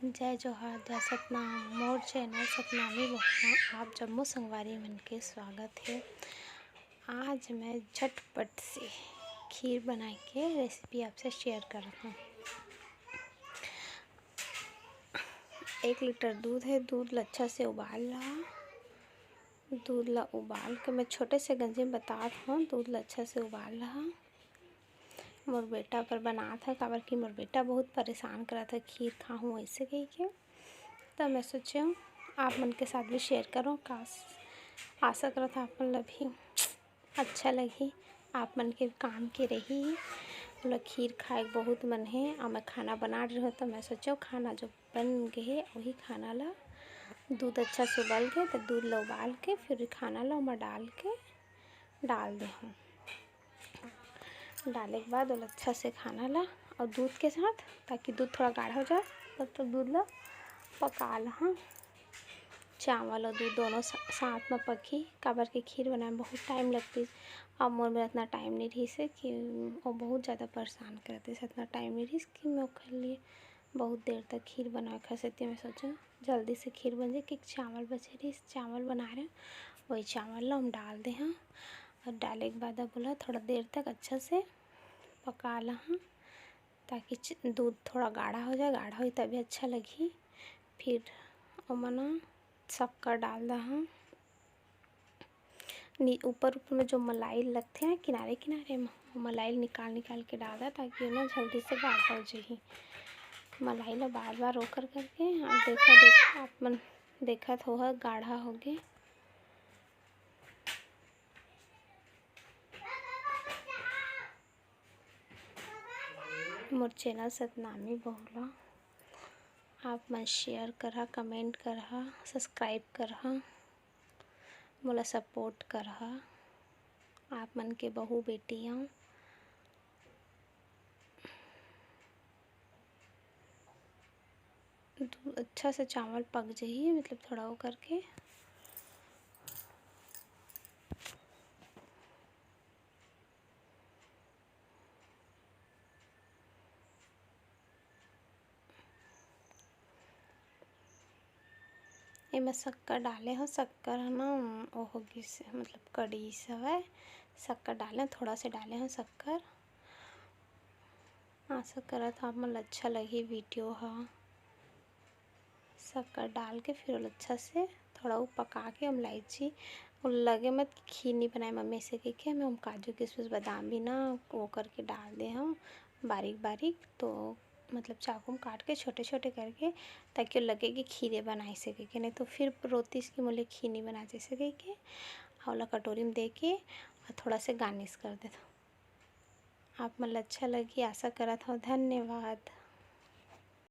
जय जोहार जय सतनाम। मोर चैनल सतनामी बहना आप जम्मू संगवारी मन के स्वागत है। आज मैं झटपट से खीर बना के रेसिपी आपसे शेयर कर रहा हूँ। 1 लीटर दूध है। दूध ला अच्छा से उबाल रहा। दूध ला उबाल के मैं छोटे से गंजे में बता रहा हूँ। दूध ला अच्छा से उबाल रहा। मोर बेटा पर बना था काबर कि मोर बेटा बहुत परेशान करा था खीर खाऊँ ऐसे कही के। तब मैं सोचे आप मन के साथ भी शेयर करूँ। आशा करा था आप मन ला भी अच्छा लगी। आप मन के काम के रही मतलब खीर खाए बहुत मन है और मैं खाना बना रही हूँ। तो मैं सोचा खाना जो बन गए वही खाना ला दूध अच्छा से उबाल के तो दूध ला उबाल के फिर खाना ला मैं डाल दे हूँ। डालने के बाद अच्छा से खाना ला और दूध के साथ ताकि दूध थोड़ा गाढ़ा हो जाए तब तो दूध ला पका ला। चावल और दूध दोनों साथ में पकी काबर के खीर बनाए में बहुत टाइम लगती। अब मोर में इतना टाइम नहीं रही से कि वो बहुत ज़्यादा परेशान करते से इतना टाइम नहीं रही कि मैं ओखर लिए बहुत देर तक खीर बना खा सकती। मैं सोचा जल्दी से खीर बन जाए कि चावल बचे रही चावल बना रहे वही चावल ला हम डाल दे हाँ। और डालने के बाद बोला थोड़ा देर तक अच्छा से पका ला ताकि दूध थोड़ा गाढ़ा हो जाए। गाढ़ा हो तभी अच्छा लगी। फिर मना शक्कर डाल दहा। ऊपर में जो मलाई लगते हैं किनारे किनारे में मलाई निकाल के डाल दा ताकि ना जल्दी से गाढ़ा हो जाए। मलाई ला बार रोकर करके और देखा आप मन देखा हो गाढ़ा हो गए। मोर चैनल सतनामी बहुला आप मन शेयर करहा, कमेंट करहा, सब्सक्राइब करहा, मोला सपोर्ट करहा। आप मन के बहू बेटियां अच्छा से चावल पक जाइए मतलब थोड़ा वो करके एमा शक्कर डाले हो। शक्कर है ना वो होगी मतलब कड़ी सवय शक्कर डालें थोड़ा से डाले हो शक्कर। आशा करा था आप मन अच्छा लगी वीडियो हाँ। शक्कर डाल के फिर अच्छा से थोड़ा वो पका के हम इलायची लगे मत खीर नहीं बनाए मम्मी से कह के मैं हम काजू किशमिश बादाम भी ना वो करके डाल दे हम बारीक बारीक तो मतलब चाकू में काट के छोटे छोटे करके ताकि लगे कि खीरे बनाई सके के नहीं तो फिर रोती इसकी मोले खीर नहीं बना जैसे कह के और कटोरी में दे के और थोड़ा से गार्निश कर देता। आप मन अच्छा लगी आशा करा था। धन्यवाद।